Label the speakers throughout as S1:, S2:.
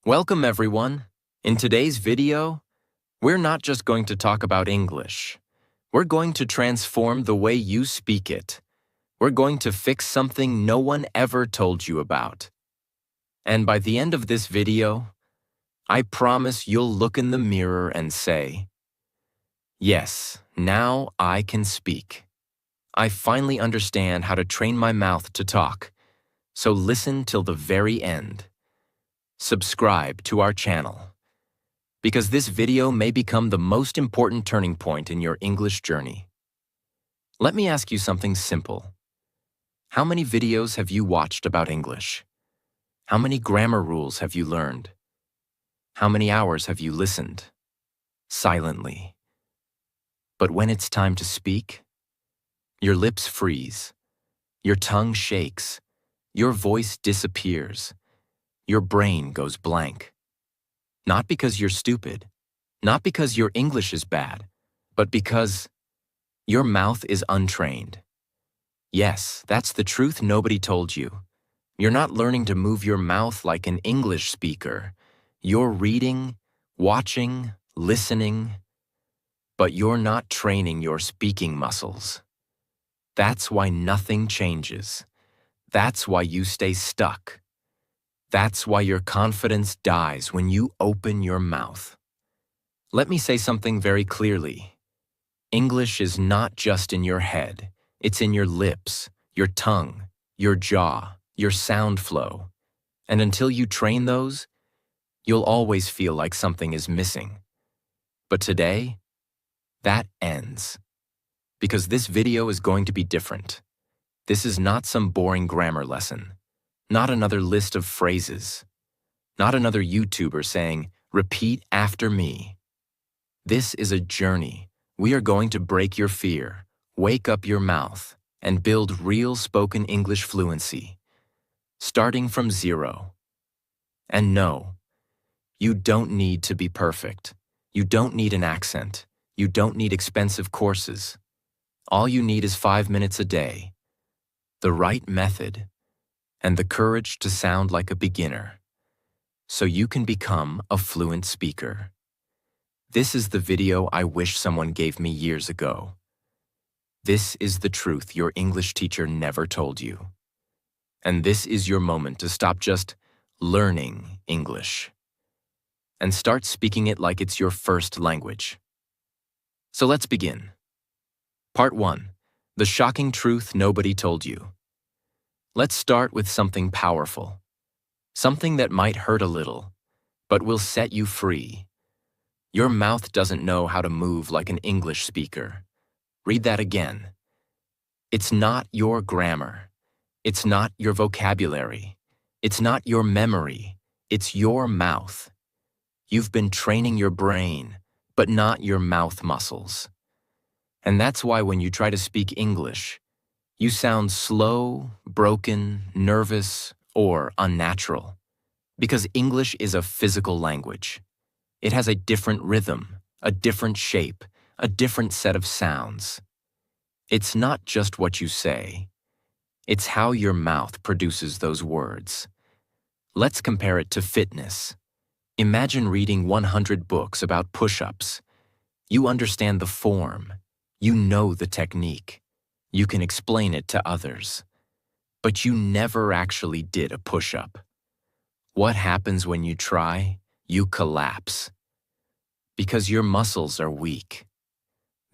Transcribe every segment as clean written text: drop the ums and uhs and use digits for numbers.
S1: Welcome everyone. In today's video, we're not just going to talk about English. We're going to transform the way you speak it. We're going to fix something no one ever told you about. And by the end of this video, I promise you'll look in the mirror and say, "Yes, now I can speak. I finally understand how to train my mouth to talk." So listen till the very end. Subscribe to our channel, because this video may become the most important turning point in your English journey. Let me ask you something simple. How many videos have you watched about English? How many grammar rules have you learned? How many hours have you listened? Silently. But when it's time to speak, your lips freeze, your tongue shakes, your voice disappears. Your brain goes blank. Not because you're stupid, not because your English is bad, but because your mouth is untrained. Yes, that's the truth nobody told you. You're not learning to move your mouth like an English speaker. You're reading, watching, listening, but you're not training your speaking muscles. That's why nothing changes. That's why you stay stuck. That's why your confidence dies when you open your mouth. Let me say something very clearly. English is not just in your head. It's in your lips, your tongue, your jaw, your sound flow. And until you train those, you'll always feel like something is missing. But today, that ends. Because this video is going to be different. This is not some boring grammar lesson. Not another list of phrases. Not another YouTuber saying, "Repeat after me." This is a journey. We are going to break your fear, wake up your mouth, and build real spoken English fluency, starting from zero. And no, you don't need to be perfect. You don't need an accent. You don't need expensive courses. All you need is 5 minutes a day, the right method, and the courage to sound like a beginner, so you can become a fluent speaker. This is the video I wish someone gave me years ago. This is the truth your English teacher never told you. And this is your moment to stop just learning English and start speaking it like it's your first language. So let's begin. Part 1. The shocking truth nobody told you. Let's start with something powerful. Something that might hurt a little, but will set you free. Your mouth doesn't know how to move like an English speaker. Read that again. It's not your grammar. It's not your vocabulary. It's not your memory. It's your mouth. You've been training your brain, but not your mouth muscles. And that's why when you try to speak English, you sound slow, broken, nervous, or unnatural. Because English is a physical language. It has a different rhythm, a different shape, a different set of sounds. It's not just what you say. It's how your mouth produces those words. Let's compare it to fitness. Imagine reading 100 books about push-ups. You understand the form. You know the technique. You can explain it to others. But you never actually did a push-up. What happens when you try? You collapse. Because your muscles are weak.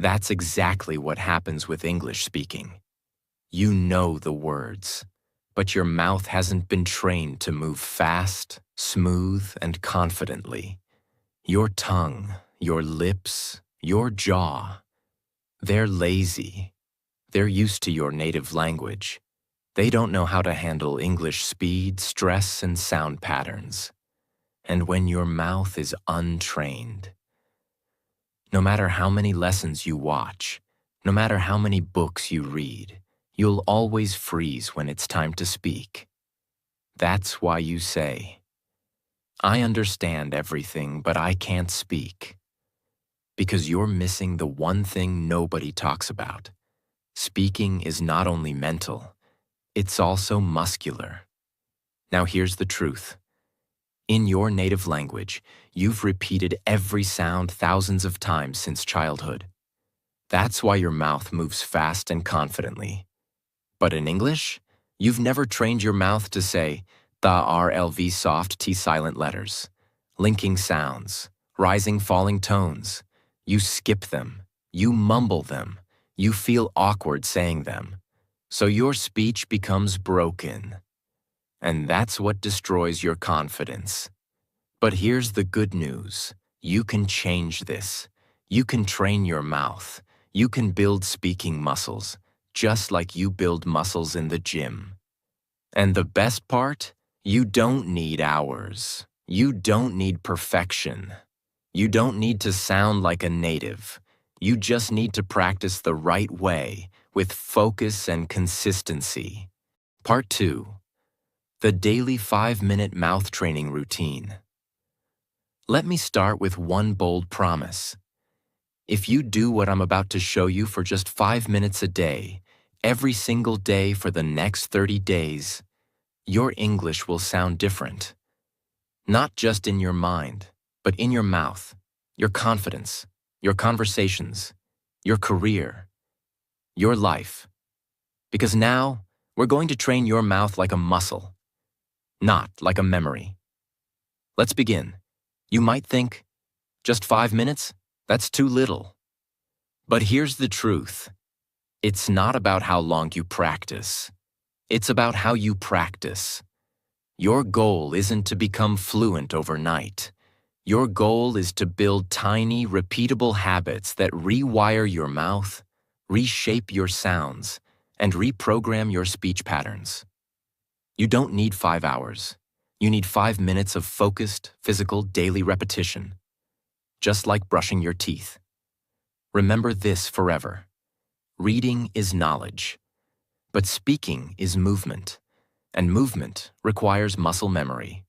S1: That's exactly what happens with English speaking. You know the words, but your mouth hasn't been trained to move fast, smooth, and confidently. Your tongue, your lips, your jaw, they're lazy. They're used to your native language. They don't know how to handle English speed, stress, and sound patterns. And when your mouth is untrained, no matter how many lessons you watch, no matter how many books you read, you'll always freeze when it's time to speak. That's why you say, "I understand everything, but I can't speak." Because you're missing the one thing nobody talks about. Speaking is not only mental, it's also muscular. Now here's the truth. In your native language, you've repeated every sound thousands of times since childhood. That's why your mouth moves fast and confidently. But in English, you've never trained your mouth to say the RLV soft T silent letters, linking sounds, rising falling tones. You skip them, you mumble them, you feel awkward saying them. So your speech becomes broken. And that's what destroys your confidence. But here's the good news. You can change this. You can train your mouth. You can build speaking muscles, just like you build muscles in the gym. And the best part? You don't need hours. You don't need perfection. You don't need to sound like a native. You just need to practice the right way, with focus and consistency. Part 2. The daily 5-minute mouth training routine. Let me start with one bold promise. If you do what I'm about to show you for just 5 minutes a day, every single day for the next 30 days, your English will sound different. Not just in your mind, but in your mouth, your confidence, your conversations, your career, your life. Because now, we're going to train your mouth like a muscle, not like a memory. Let's begin. You might think, just 5 minutes? That's too little. But here's the truth. It's not about how long you practice. It's about how you practice. Your goal isn't to become fluent overnight. Your goal is to build tiny, repeatable habits that rewire your mouth, reshape your sounds, and reprogram your speech patterns. You don't need 5 hours. You need 5 minutes of focused, physical, daily repetition. Just like brushing your teeth. Remember this forever. Reading is knowledge, but speaking is movement, and movement requires muscle memory.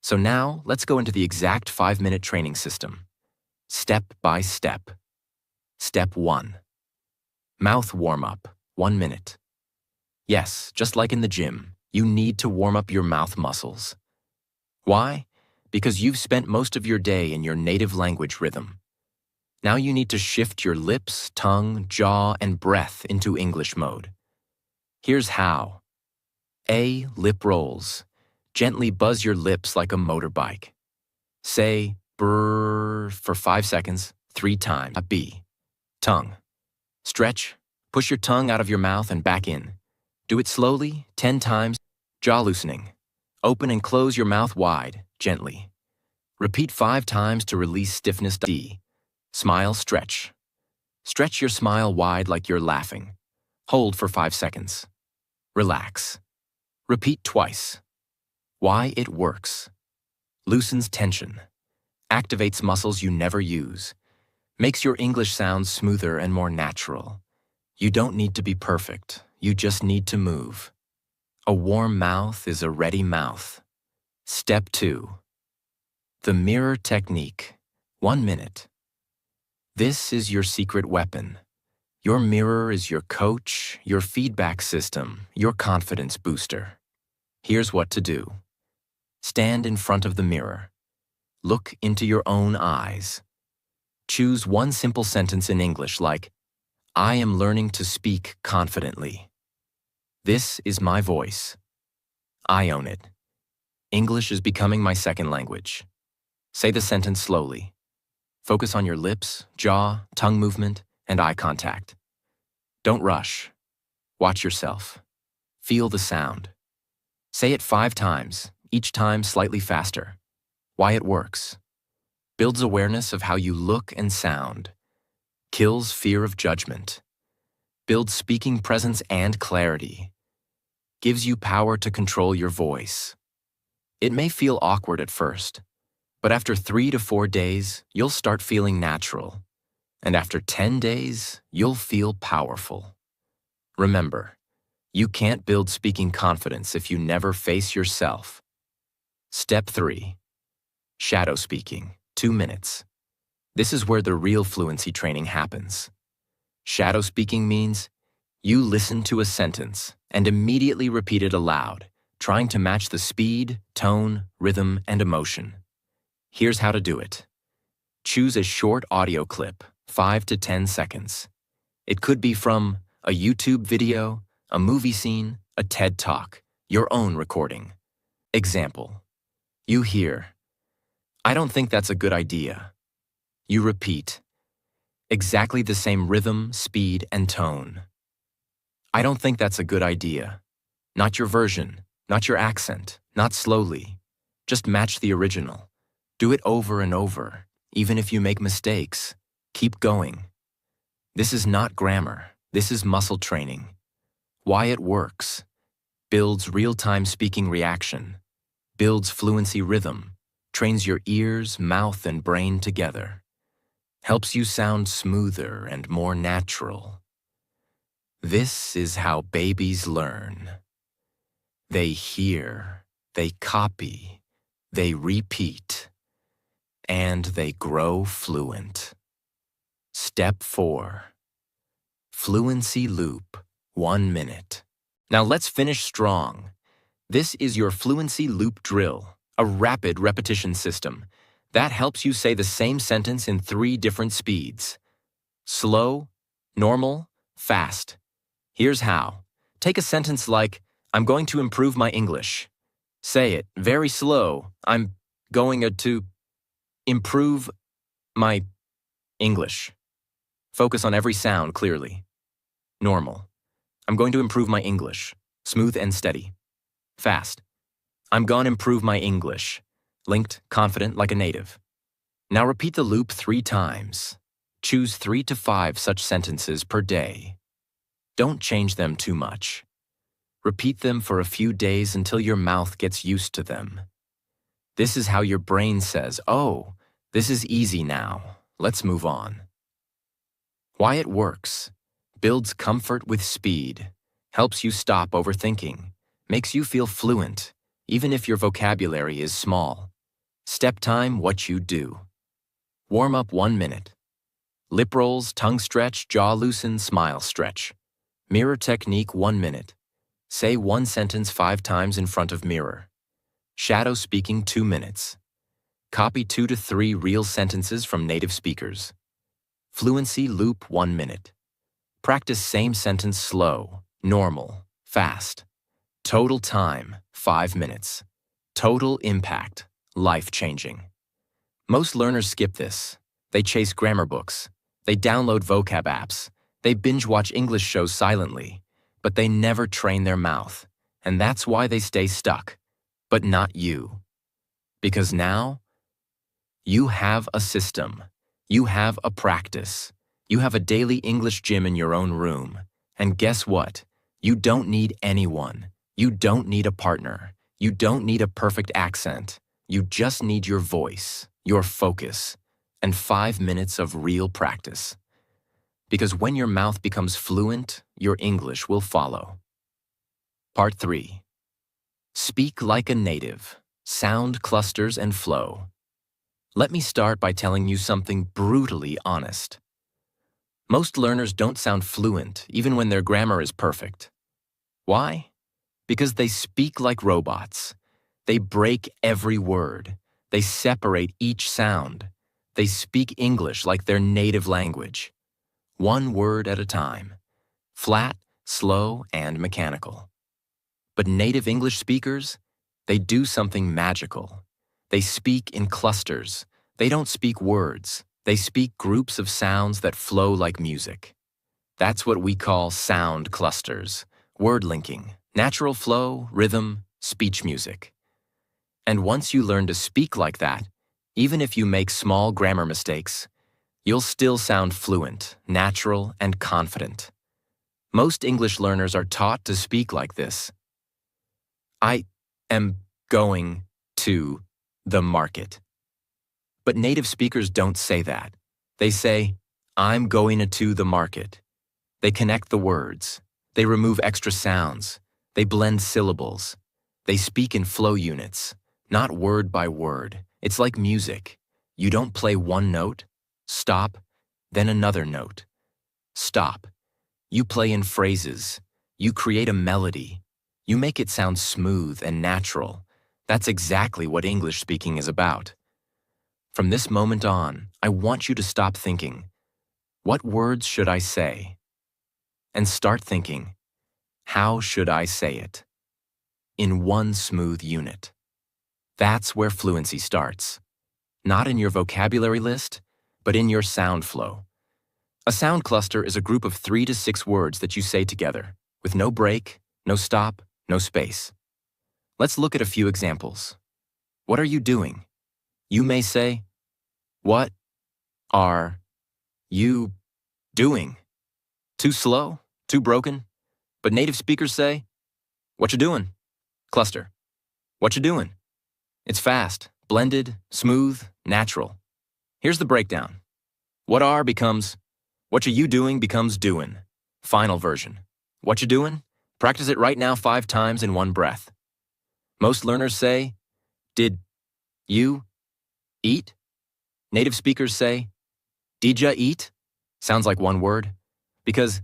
S1: So now, let's go into the exact 5-minute training system, step by step. Step 1. Mouth warm-up, 1 minute. Yes, just like in the gym, you need to warm up your mouth muscles. Why? Because you've spent most of your day in your native language rhythm. Now you need to shift your lips, tongue, jaw, and breath into English mode. Here's how. A. Lip rolls. Gently buzz your lips like a motorbike. Say brrr for 5 seconds, 3 times. B. Tongue. Stretch. Push your tongue out of your mouth and back in. Do it slowly, 10 times. Jaw loosening. Open and close your mouth wide, gently. Repeat 5 times to release stiffness. D. Smile, stretch. Stretch your smile wide like you're laughing. Hold for 5 seconds. Relax. Repeat twice. Why it works. Loosens tension. Activates muscles you never use. Makes your English sound smoother and more natural. You don't need to be perfect. You just need to move. A warm mouth is a ready mouth. Step 2. The mirror technique. 1 minute. This is your secret weapon. Your mirror is your coach, your feedback system, your confidence booster. Here's what to do. Stand in front of the mirror. Look into your own eyes. Choose one simple sentence in English like, I am learning to speak confidently. This is my voice. I own it. English is becoming my second language. Say the sentence slowly. Focus on your lips, jaw, tongue movement, and eye contact. Don't rush. Watch yourself. Feel the sound. Say it 5 times, each time slightly faster. Why it works. Builds awareness of how you look and sound. Kills fear of judgment. Builds speaking presence and clarity. Gives you power to control your voice. It may feel awkward at first, but after 3 to 4 days, you'll start feeling natural. And after 10 days, you'll feel powerful. Remember, you can't build speaking confidence if you never face yourself. Step 3. Shadow speaking, 2 minutes. This is where the real fluency training happens. Shadow speaking means you listen to a sentence and immediately repeat it aloud, trying to match the speed, tone, rhythm, and emotion. Here's how to do it. Choose a short audio clip, 5 to 10 seconds. It could be from a YouTube video, a movie scene, a TED Talk, your own recording. Example. You hear, "I don't think that's a good idea." You repeat, exactly the same rhythm, speed, and tone. "I don't think that's a good idea." Not your version, not your accent, not slowly. Just match the original. Do it over and over, even if you make mistakes. Keep going. This is not grammar. This is muscle training. Why it works. Builds real-time speaking reaction. Builds fluency rhythm. Trains your ears, mouth, and brain together. Helps you sound smoother and more natural. This is how babies learn. They hear, they copy, they repeat, and they grow fluent. Step 4. Fluency loop, 1 minute. Now let's finish strong. This is your fluency loop drill, a rapid repetition system that helps you say the same sentence in 3 different speeds. Slow, normal, fast. Here's how. Take a sentence like, "I'm going to improve my English." Say it very slow. "I'm going to improve my English." Focus on every sound clearly. Normal. "I'm going to improve my English." Smooth and steady. Fast. "I'm gonna improve my English." Linked, confident like a native. Now repeat the loop 3 times. Choose 3 to 5 such sentences per day. Don't change them too much. Repeat them for a few days until your mouth gets used to them. This is how your brain says, "Oh, this is easy now. Let's move on." Why it works. Builds comfort with speed. Helps you stop overthinking. Makes you feel fluent, even if your vocabulary is small. Step time, what you do. Warm up 1 minute. Lip rolls, tongue stretch, jaw loosen, smile stretch. Mirror technique 1 minute. Say 1 sentence 5 times in front of mirror. Shadow speaking 2 minutes. Copy 2 to 3 real sentences from native speakers. Fluency loop 1 minute. Practice same sentence slow, normal, fast. Total time 5 minutes. Total impact, life-changing. Most learners skip this. They chase grammar books. They download vocab apps. They binge-watch English shows silently. But they never train their mouth, and that's why they stay stuck. But not you. Because now, you have a system. You have a practice. You have a daily English gym in your own room. And guess what? You don't need anyone. You don't need a partner. You don't need a perfect accent. You just need your voice, your focus, and 5 minutes of real practice. Because when your mouth becomes fluent, your English will follow. Part 3. Speak like a native. Sound clusters and flow. Let me start by telling you something brutally honest. Most learners don't sound fluent even when their grammar is perfect. Why? Because they speak like robots. They break every word. They separate each sound. They speak English like their native language. 1 word at a time. Flat, slow, and mechanical. But native English speakers, they do something magical. They speak in clusters. They don't speak words. They speak groups of sounds that flow like music. That's what we call sound clusters, word linking, natural flow, rhythm, speech music. And once you learn to speak like that, even if you make small grammar mistakes, you'll still sound fluent, natural, and confident. Most English learners are taught to speak like this. "I am going to the market." But native speakers don't say that. They say, "I'm going to the market." They connect the words. They remove extra sounds. They blend syllables. They speak in flow units, not word by word. It's like music. You don't play 1 note, stop, then another note. Stop. You play in phrases. You create a melody. You make it sound smooth and natural. That's exactly what English speaking is about. From this moment on, I want you to stop thinking, what words should I say? And start thinking, how should I say it? In one smooth unit. That's where fluency starts. Not in your vocabulary list, but in your sound flow. A sound cluster is a group of 3 to 6 words that you say together, with no break, no stop, no space. Let's look at a few examples. What are you doing? You may say, what are you doing? Too slow? Too broken? But native speakers say, what you doing? Cluster. What you doing? It's fast, blended, smooth, natural. Here's the breakdown. What are becomes, what you doing becomes doing. Final version. What you doing? Practice it right now 5 times in one breath. Most learners say, did you eat? Native speakers say, did ya eat? Sounds like one word. Because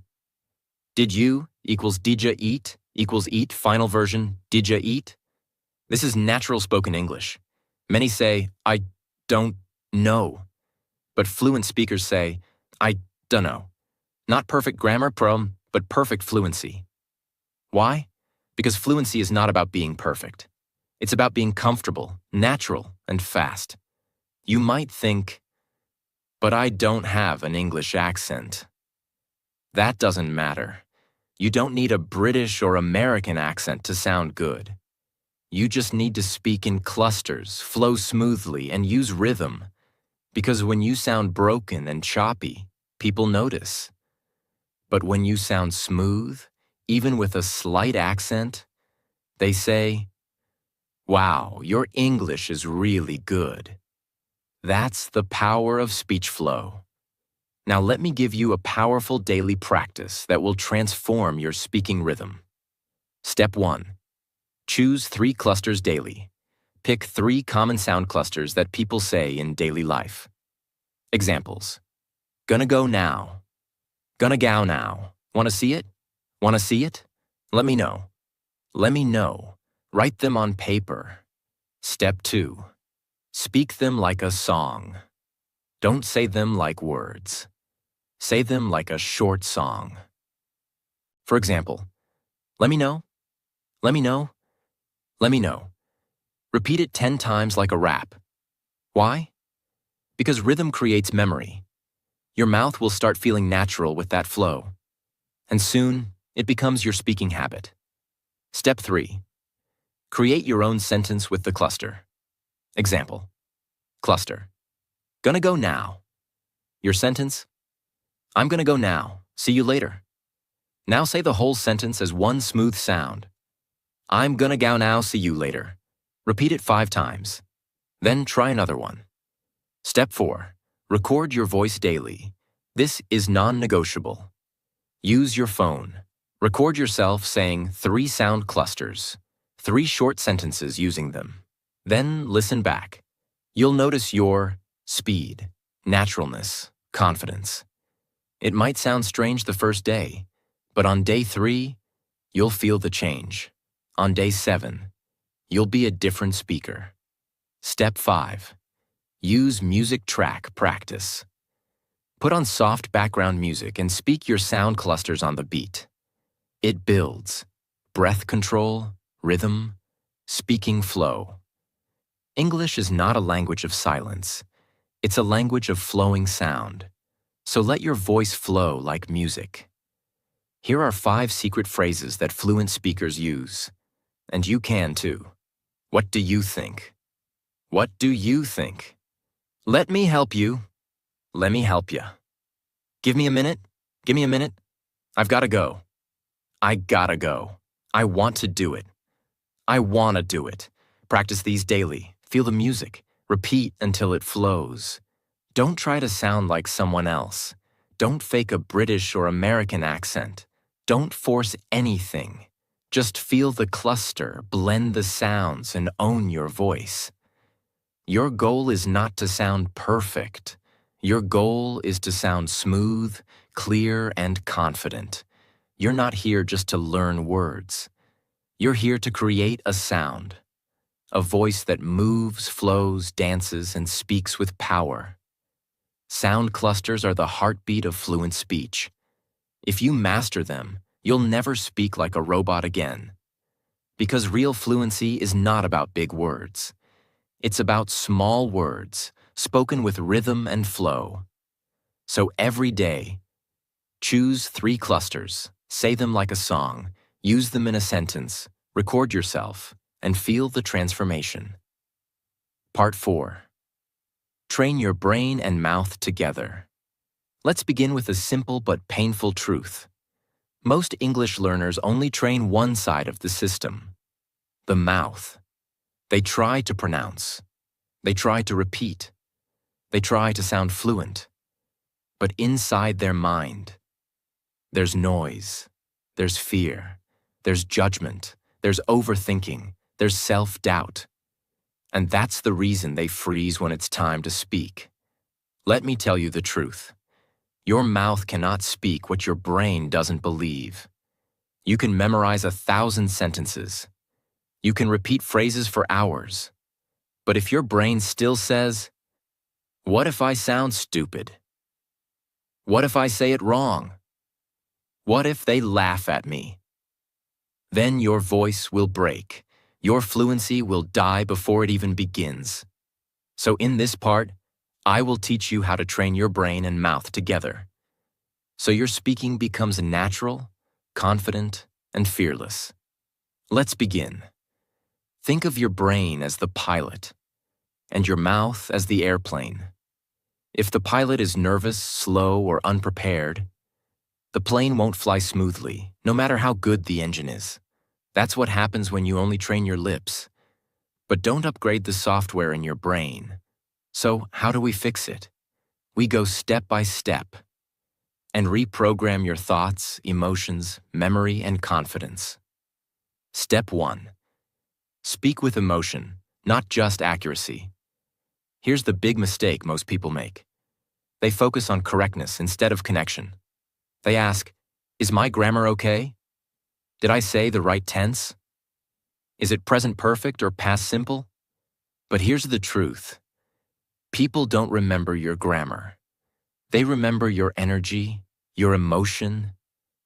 S1: did you equals did ya eat equals eat, final version, did ya eat? This is natural spoken English. Many say, I don't know. But fluent speakers say, I dunno. Not perfect grammar, but perfect fluency. Why? Because fluency is not about being perfect. It's about being comfortable, natural, and fast. You might think, but I don't have an English accent. That doesn't matter. You don't need a British or American accent to sound good. You just need to speak in clusters, flow smoothly, and use rhythm. Because when you sound broken and choppy, people notice. But when you sound smooth, even with a slight accent, they say, wow, your English is really good. That's the power of speech flow. Now let me give you a powerful daily practice that will transform your speaking rhythm. Step 1. Choose 3 clusters daily. Pick 3 common sound clusters that people say in daily life. Examples. Gonna go now. Gonna go now. Wanna see it? Wanna see it? Let me know. Let me know. Write them on paper. Step 2. Speak them like a song. Don't say them like words. Say them like a short song. For example, let me know. Let me know. Let me know. Repeat it 10 times like a rap. Why? Because rhythm creates memory. Your mouth will start feeling natural with that flow. And soon, it becomes your speaking habit. Step 3. Create your own sentence with the cluster. Example. Cluster. Gonna go now. Your sentence. I'm gonna go now. See you later. Now say the whole sentence as one smooth sound. I'm gonna go now. See you later. Repeat it 5 times. Then try another one. Step 4. Record your voice daily. This is non-negotiable. Use your phone. Record yourself saying 3 sound clusters, 3 short sentences using them. Then listen back. You'll notice your speed, naturalness, confidence. It might sound strange the first day, but on day 3, you'll feel the change. On day 7, you'll be a different speaker. Step 5. Use music track practice. Put on soft background music and speak your sound clusters on the beat. It builds breath control, rhythm, speaking flow. English is not a language of silence. It's a language of flowing sound. So let your voice flow like music. Here are 5 secret phrases that fluent speakers use. And you can too. What do you think? What do you think? Let me help you. Let me help you. Give me a minute. Give me a minute. I've gotta go. I gotta go. I want to do it. I wanna do it. Practice these daily. Feel the music. Repeat until it flows. Don't try to sound like someone else. Don't fake a British or American accent. Don't force anything. Just feel the cluster, blend the sounds, and own your voice. Your goal is not to sound perfect. Your goal is to sound smooth, clear, and confident. You're not here just to learn words. You're here to create a sound, a voice that moves, flows, dances, and speaks with power. Sound clusters are the heartbeat of fluent speech. If you master them, you'll never speak like a robot again. Because real fluency is not about big words. It's about small words, spoken with rhythm and flow. So every day, choose 3 clusters, say them like a song, use them in a sentence, record yourself, and feel the transformation. Part 4. Train your brain and mouth together. Let's begin with a simple but painful truth. Most English learners only train one side of the system, the mouth. They try to pronounce. They try to repeat. They try to sound fluent. But inside their mind, there's noise, there's fear, there's judgment, there's overthinking, there's self-doubt. And that's the reason they freeze when it's time to speak. Let me tell you the truth. Your mouth cannot speak what your brain doesn't believe. You can memorize 1,000 sentences. You can repeat phrases for hours. But if your brain still says, "What if I sound stupid? What if I say it wrong? What if they laugh at me?" Then your voice will break. Your fluency will die before it even begins. So in this part, I will teach you how to train your brain and mouth together, so your speaking becomes natural, confident, and fearless. Let's begin. Think of your brain as the pilot, and your mouth as the airplane. If the pilot is nervous, slow, or unprepared, the plane won't fly smoothly, no matter how good the engine is. That's what happens when you only train your lips. But don't upgrade the software in your brain. So how do we fix it? We go step by step and reprogram your thoughts, emotions, memory, and confidence. Step 1. Speak with emotion, not just accuracy. Here's the big mistake most people make. They focus on correctness instead of connection. They ask, "Is my grammar okay? Did I say the right tense? Is it present perfect or past simple?" But here's the truth. People don't remember your grammar. They remember your energy, your emotion,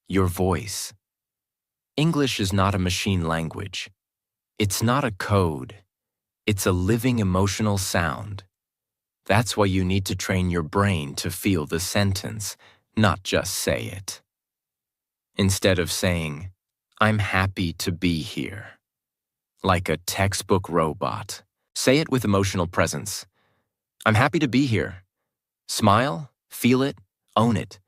S1: your voice. English is not a machine language. It's not a code. It's a living emotional sound. That's why you need to train your brain to feel the sentence, not just say it. Instead of saying, "I'm happy to be here," like a textbook robot, say it with emotional presence. "I'm happy to be here." Smile, feel it, own it.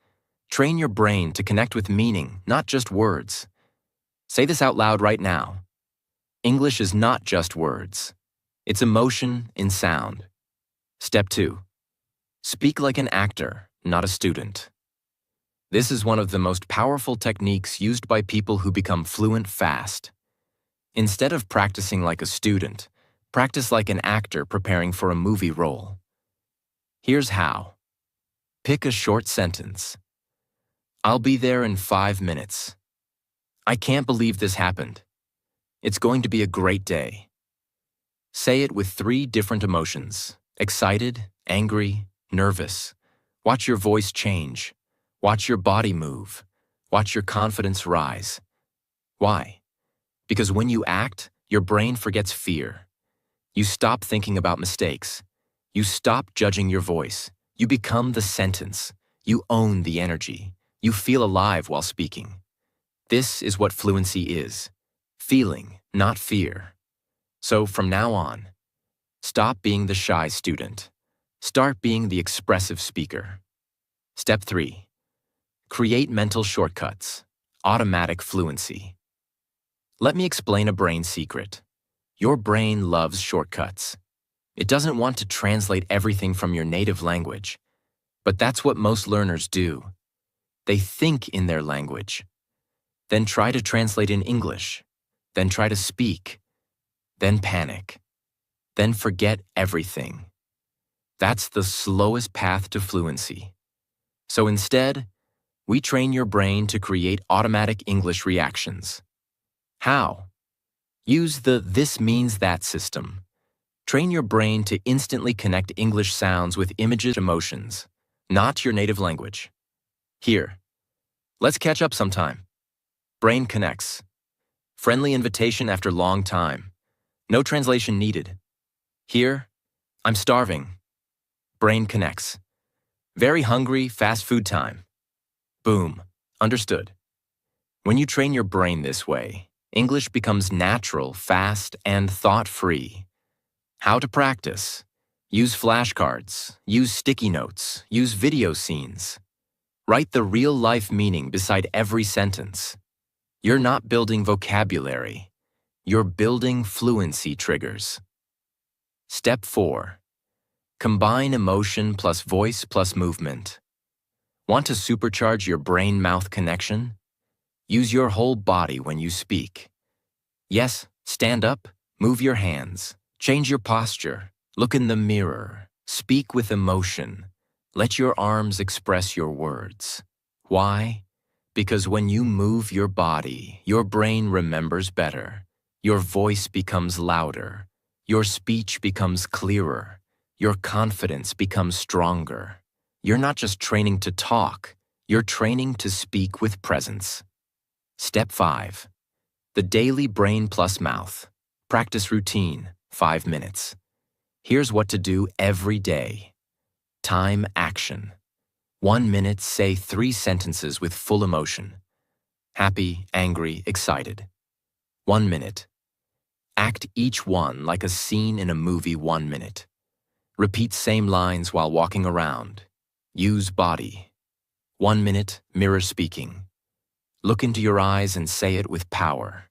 S1: Train your brain to connect with meaning, not just words. Say this out loud right now. English is not just words. It's emotion in sound. Step 2. Speak like an actor, not a student. This is one of the most powerful techniques used by people who become fluent fast. Instead of practicing like a student, practice like an actor preparing for a movie role. Here's how. Pick a short sentence. "I'll be there in 5 minutes. I can't believe this happened. It's going to be a great day." Say it with 3 different emotions: excited, angry, nervous. Watch your voice change. Watch your body move. Watch your confidence rise. Why? Because when you act, your brain forgets fear. You stop thinking about mistakes. You stop judging your voice. You become the sentence. You own the energy. You feel alive while speaking. This is what fluency is. Feeling, not fear. So from now on, stop being the shy student. Start being the expressive speaker. Step 3. Create mental shortcuts. Automatic fluency. Let me explain a brain secret. Your brain loves shortcuts. It doesn't want to translate everything from your native language. But that's what most learners do. They think in their language, then try to translate in English, then try to speak, then panic, then forget everything. That's the slowest path to fluency. So instead, we train your brain to create automatic English reactions. How? Use the "this means that" system. Train your brain to instantly connect English sounds with images, emotions, not your native language. Here, let's catch up sometime. Brain connects. Friendly invitation after long time. No translation needed. Here, I'm starving. Brain connects. Very hungry, fast food time. Boom. Understood. When you train your brain this way, English becomes natural, fast, and thought-free. How to practice? Use flashcards, use sticky notes, use video scenes. Write the real-life meaning beside every sentence. You're not building vocabulary. You're building fluency triggers. Step 4. Combine emotion plus voice plus movement. Want to supercharge your brain-mouth connection? Use your whole body when you speak. Yes, stand up, move your hands, change your posture, look in the mirror, speak with emotion. Let your arms express your words. Why? Because when you move your body, your brain remembers better. Your voice becomes louder. Your speech becomes clearer. Your confidence becomes stronger. You're not just training to talk, you're training to speak with presence. Step 5. The daily brain plus mouth. Practice routine, 5 minutes. Here's what to do every day. Time action. 1 minute, say 3 sentences with full emotion. Happy, angry, excited. 1 minute. Act each one like a scene in a movie. 1 minute. Repeat same lines while walking around. Use body. 1 minute, mirror speaking. Look into your eyes and say it with power.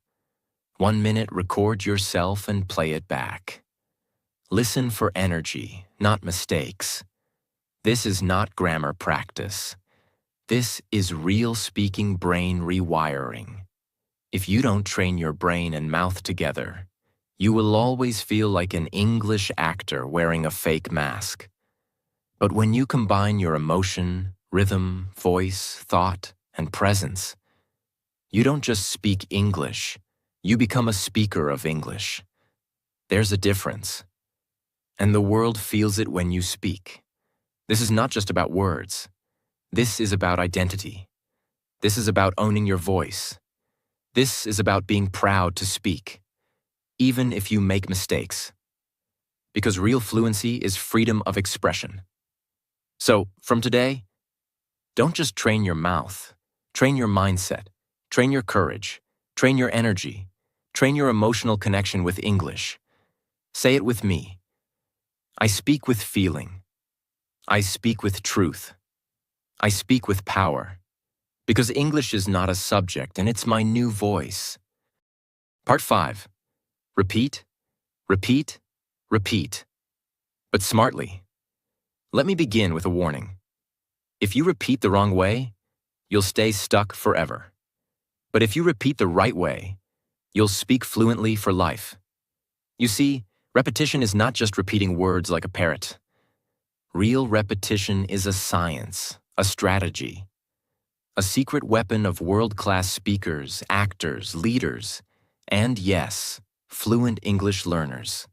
S1: 1 minute, record yourself and play it back. Listen for energy, not mistakes. This is not grammar practice. This is real speaking brain rewiring. If you don't train your brain and mouth together, you will always feel like an English actor wearing a fake mask. But when you combine your emotion, rhythm, voice, thought, and presence, you don't just speak English, you become a speaker of English. There's a difference. And the world feels it when you speak. This is not just about words. This is about identity. This is about owning your voice. This is about being proud to speak, even if you make mistakes. Because real fluency is freedom of expression. So, from today, don't just train your mouth, train your mindset. Train your courage, train your energy, train your emotional connection with English. Say it with me. I speak with feeling. I speak with truth. I speak with power. Because English is not a subject and it's my new voice. Part 5. Repeat, repeat, repeat. But smartly. Let me begin with a warning. If you repeat the wrong way, you'll stay stuck forever. But if you repeat the right way, you'll speak fluently for life. You see, repetition is not just repeating words like a parrot. Real repetition is a science, a strategy, a secret weapon of world-class speakers, actors, leaders, and yes, fluent English learners.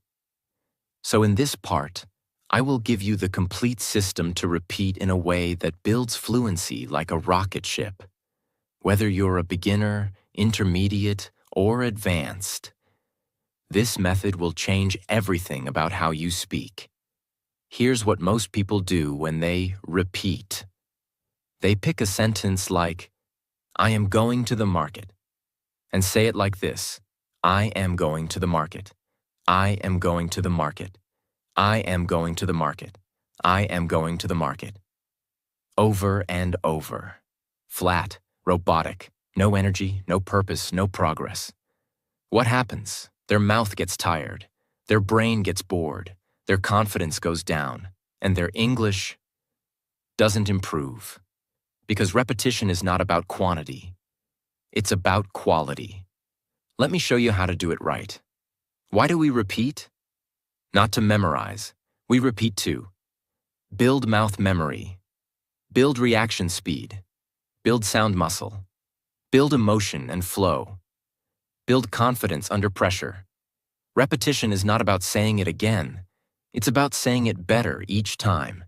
S1: So in this part, I will give you the complete system to repeat in a way that builds fluency like a rocket ship. Whether you're a beginner, intermediate, or advanced, this method will change everything about how you speak. Here's what most people do when they repeat. They pick a sentence like, I am going to the market, and say it like this, I am going to the market. I am going to the market. I am going to the market. I am going to the market. Over and over. Flat. Robotic, no energy, no purpose, no progress. What happens? Their mouth gets tired, their brain gets bored, their confidence goes down, and their English doesn't improve. Because repetition is not about quantity, it's about quality. Let me show you how to do it right. Why do we repeat? Not to memorize. We repeat to build mouth memory, build reaction speed, build sound muscle, build emotion and flow. Build confidence under pressure. Repetition is not about saying it again. It's about saying it better each time.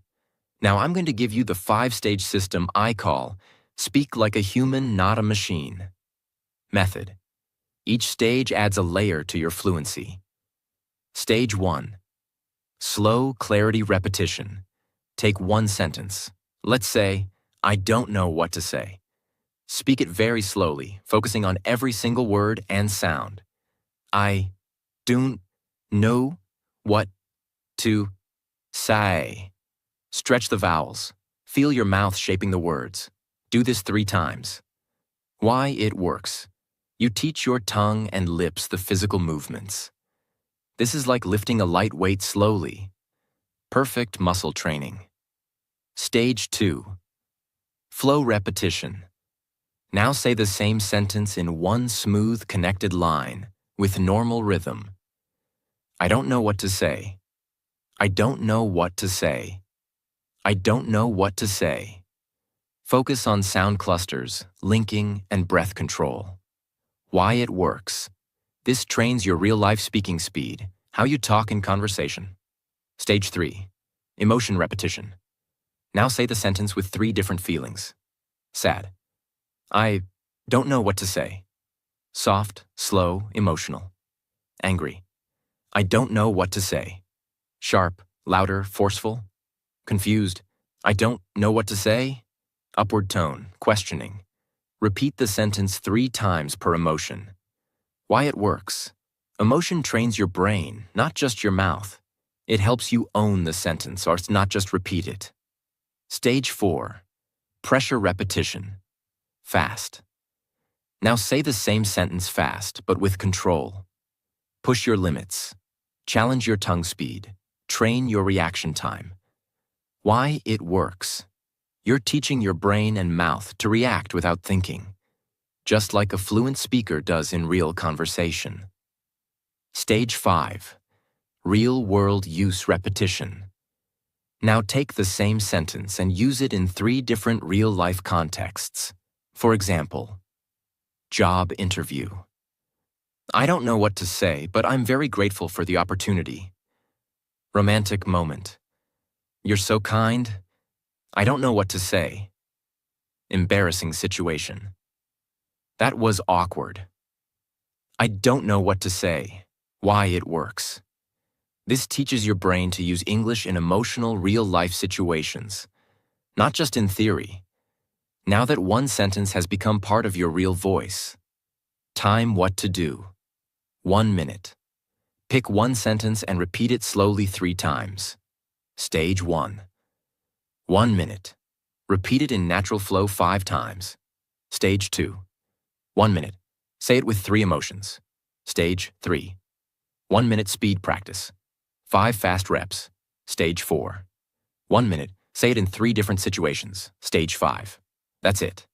S1: Now I'm going to give you the 5-stage system I call Speak Like a Human, Not a Machine. Method. Each stage adds a layer to your fluency. Stage 1. Slow clarity repetition. Take one sentence. Let's say, I don't know what to say. Speak it very slowly, focusing on every single word and sound. I don't know what to say. Stretch the vowels. Feel your mouth shaping the words. Do this 3 times. Why it works. You teach your tongue and lips the physical movements. This is like lifting a light weight slowly. Perfect muscle training. Stage 2. Flow repetition. Now say the same sentence in one smooth, connected line with normal rhythm. I don't know what to say. I don't know what to say. I don't know what to say. Focus on sound clusters, linking, and breath control. Why it works. This trains your real-life speaking speed, how you talk in conversation. Stage 3. Emotion repetition. Now say the sentence with 3 different feelings. Sad. I don't know what to say. Soft, slow, emotional. Angry. I don't know what to say. Sharp, louder, forceful. Confused. I don't know what to say. Upward tone, questioning. Repeat the sentence 3 times per emotion. Why it works. Emotion trains your brain, not just your mouth. It helps you own the sentence or not just repeat it. Stage 4. Pressure repetition. Fast. Now say the same sentence fast, but with control. Push your limits. Challenge your tongue speed. Train your reaction time. Why it works. You're teaching your brain and mouth to react without thinking, just like a fluent speaker does in real conversation. Stage 5. Real-world use repetition. Now take the same sentence and use it in 3 different real-life contexts. For example, job interview. I don't know what to say, but I'm very grateful for the opportunity. Romantic moment. You're so kind. I don't know what to say. Embarrassing situation. That was awkward. I don't know what to say. Why it works. This teaches your brain to use English in emotional, real-life situations, not just in theory. Now that one sentence has become part of your real voice. Time what to do. 1 minute. Pick one sentence and repeat it slowly 3 times. Stage 1. 1 minute. Repeat it in natural flow 5 times. Stage 2. 1 minute. Say it with 3 emotions. Stage 3. 1 minute speed practice. 5 fast reps. Stage 4. 1 minute. Say it in 3 different situations. Stage 5. That's it.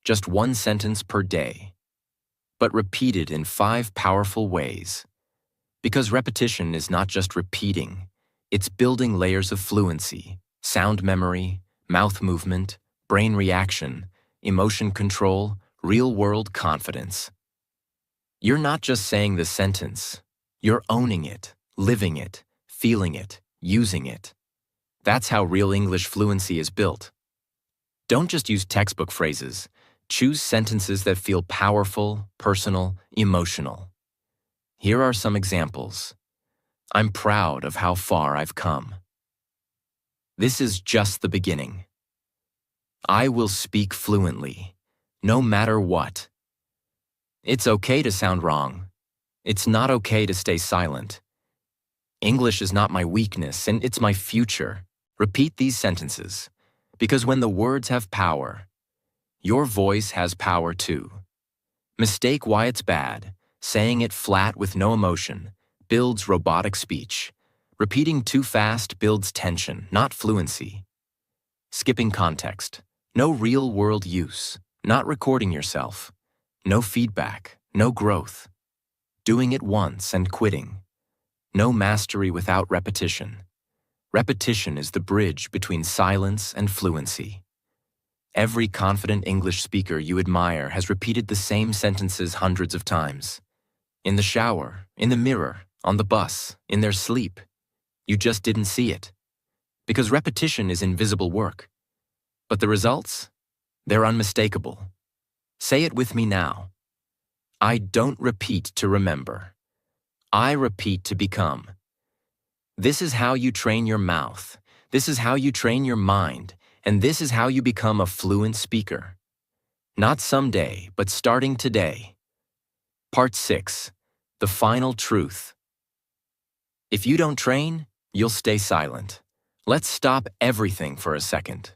S1: Just 1 sentence per day. But repeated in 5 powerful ways. Because repetition is not just repeating, it's building layers of fluency, sound memory, mouth movement, brain reaction, emotion control, real-world confidence. You're not just saying the sentence, you're owning it, living it, feeling it, using it. That's how real English fluency is built. Don't just use textbook phrases. Choose sentences that feel powerful, personal, emotional. Here are some examples. I'm proud of how far I've come. This is just the beginning. I will speak fluently, no matter what. It's okay to sound wrong. It's not okay to stay silent. English is not my weakness, and it's my future. Repeat these sentences, because when the words have power, your voice has power too. Mistake why it's bad. Saying it flat with no emotion builds robotic speech. Repeating too fast builds tension, not fluency. Skipping context. No real-world use. Not recording yourself. No feedback. No growth. Doing it once and quitting. No mastery without repetition. Repetition is the bridge between silence and fluency. Every confident English speaker you admire has repeated the same sentences hundreds of times. In the shower, in the mirror, on the bus, in their sleep. You just didn't see it. Because repetition is invisible work. But the results? They're unmistakable. Say it with me now. I don't repeat to remember. I repeat to become. This is how you train your mouth. This is how you train your mind. And this is how you become a fluent speaker. Not someday, but starting today. Part 6. The final truth. If you don't train, you'll stay silent. Let's stop everything for a second.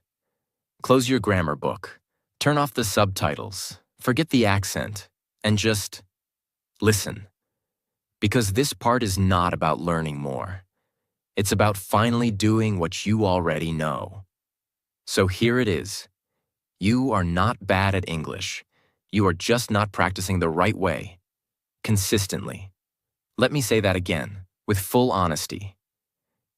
S1: Close your grammar book. Turn off the subtitles. Forget the accent. And just listen. Because this part is not about learning more. It's about finally doing what you already know. So here it is. You are not bad at English. You are just not practicing the right way, consistently. Let me say that again, with full honesty.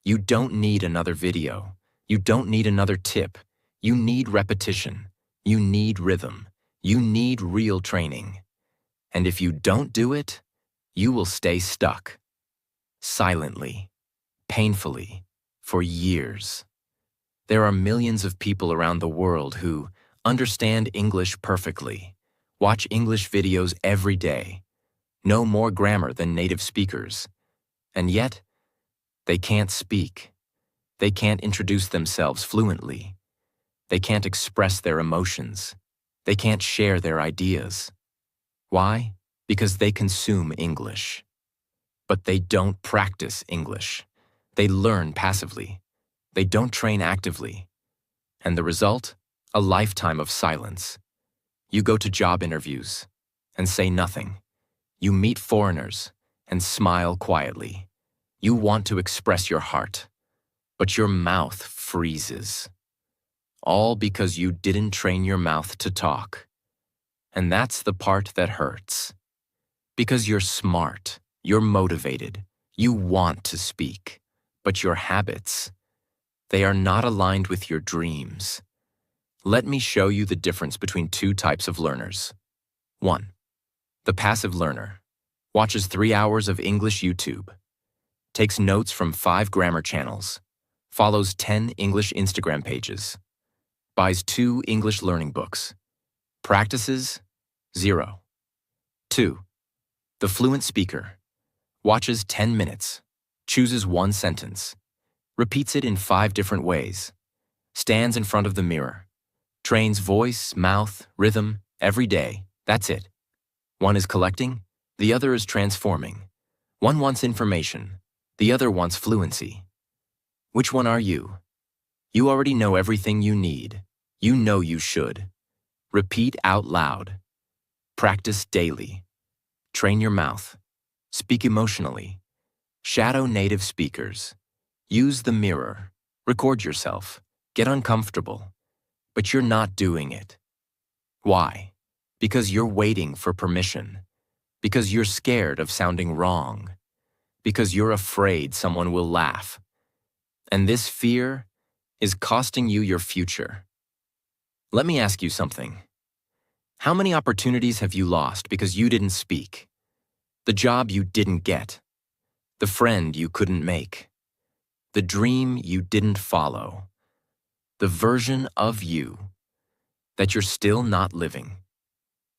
S1: You don't need another video. You don't need another tip. You need repetition. You need rhythm. You need real training. And if you don't do it, you will stay stuck. Silently, painfully, for years. There are millions of people around the world who understand English perfectly, watch English videos every day, know more grammar than native speakers, and yet, they can't speak. They can't introduce themselves fluently. They can't express their emotions. They can't share their ideas. Why? Because they consume English. But they don't practice English. They learn passively. They don't train actively. And the result? A lifetime of silence. You go to job interviews and say nothing. You meet foreigners and smile quietly. You want to express your heart, but your mouth freezes. All because you didn't train your mouth to talk. And that's the part that hurts. Because you're smart, you're motivated, you want to speak, but your habits, they are not aligned with your dreams. Let me show you the difference between two types of learners. 1. The passive learner watches 3 hours of English YouTube, takes notes from 5 grammar channels, follows 10 English Instagram pages, buys 2 English learning books, practices 0. 2. The fluent speaker watches 10 minutes, chooses 1 sentence, repeats it in 5 different ways, stands in front of the mirror, trains voice, mouth, rhythm every day. That's it. One is collecting, the other is transforming. One wants information, the other wants fluency. Which one are you? You already know everything you need. You know you should. Repeat out loud. Practice daily. Train your mouth. Speak emotionally. Shadow native speakers. Use the mirror. Record yourself. Get uncomfortable. But you're not doing it. Why? Because you're waiting for permission. Because you're scared of sounding wrong. Because you're afraid someone will laugh. And this fear is costing you your future. Let me ask you something. How many opportunities have you lost because you didn't speak? The job you didn't get. The friend you couldn't make. The dream you didn't follow. The version of you that you're still not living.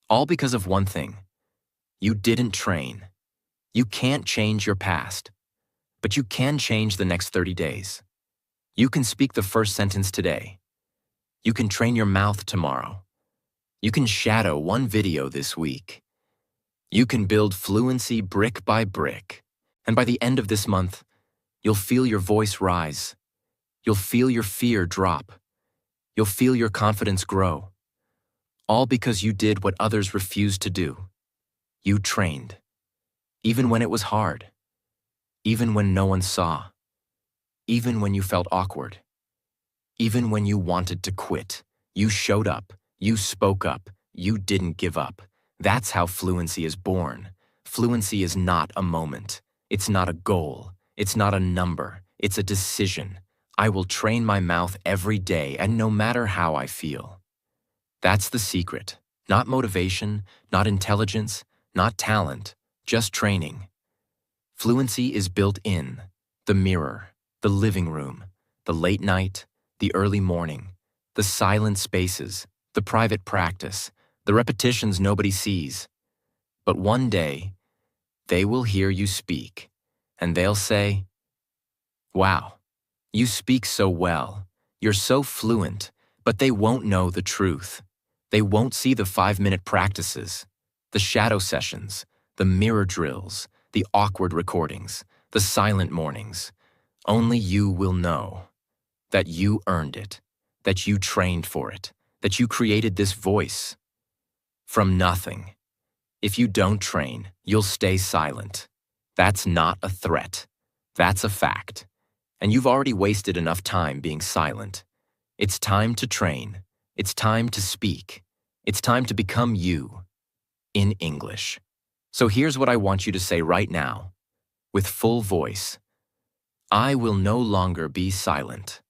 S1: All because of one thing. You didn't train. You can't change your past, but you can change the next 30 days. You can speak the first sentence today. You can train your mouth tomorrow. You can shadow 1 video this week. You can build fluency brick by brick. And by the end of this month, you'll feel your voice rise. You'll feel your fear drop. You'll feel your confidence grow. All because you did what others refused to do. You trained. Even when it was hard. Even when no one saw. Even when you felt awkward. Even when you wanted to quit. You showed up. You spoke up. You didn't give up. That's how fluency is born. Fluency is not a moment. It's not a goal. It's not a number. It's a decision. I will train my mouth every day and no matter how I feel. That's the secret. Not motivation, not intelligence, not talent, just training. Fluency is built in the mirror, the living room, the late night, the early morning, the silent spaces, the private practice, the repetitions nobody sees. But one day, they will hear you speak, and they'll say, "Wow, you speak so well. You're so fluent," but they won't know the truth. They won't see the 5-minute practices, the shadow sessions, the mirror drills, the awkward recordings, the silent mornings. Only you will know that you earned it, that you trained for it, that you created this voice from nothing. If you don't train, you'll stay silent. That's not a threat. That's a fact. And you've already wasted enough time being silent. It's time to train. It's time to speak. It's time to become you in English. So here's what I want you to say right now, with full voice. I will no longer be silent.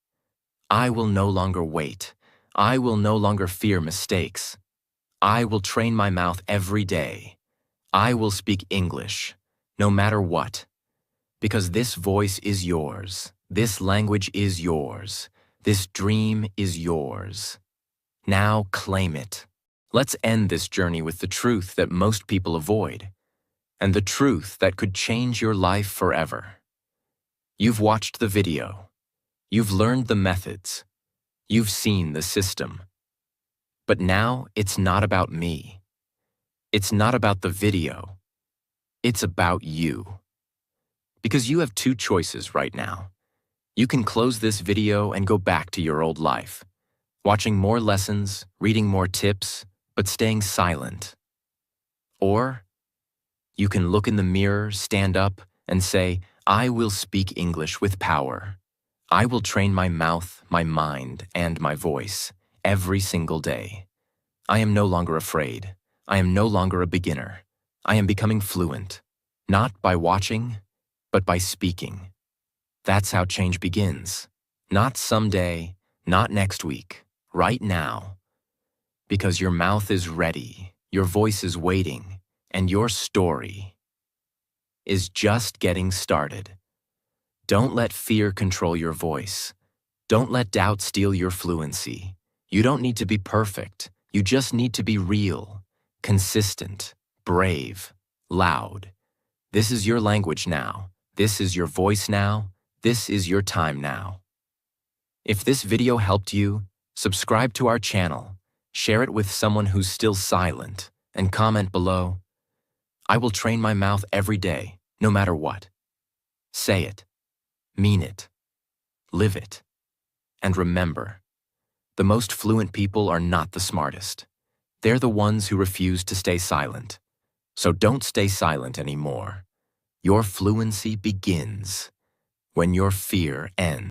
S1: I will no longer wait. I will no longer fear mistakes. I will train my mouth every day. I will speak English, no matter what. Because this voice is yours. This language is yours. This dream is yours. Now claim it. Let's end this journey with the truth that most people avoid, and the truth that could change your life forever. You've watched the video. You've learned the methods. You've seen the system. But now it's not about me. It's not about the video. It's about you. Because you have two choices right now. You can close this video and go back to your old life, watching more lessons, reading more tips, but staying silent. Or you can look in the mirror, stand up, and say, I will speak English with power. I will train my mouth, my mind, and my voice every single day. I am no longer afraid. I am no longer a beginner. I am becoming fluent, not by watching, but by speaking. That's how change begins. Not someday, not next week, right now. Because your mouth is ready, your voice is waiting, and your story is just getting started. Don't let fear control your voice. Don't let doubt steal your fluency. You don't need to be perfect. You just need to be real, consistent, brave, loud. This is your language now. This is your voice now. This is your time now. If this video helped you, subscribe to our channel, share it with someone who's still silent, and comment below. I will train my mouth every day, no matter what. Say it. Mean it. Live it. And remember, the most fluent people are not the smartest. They're the ones who refuse to stay silent. So don't stay silent anymore. Your fluency begins when your fear ends.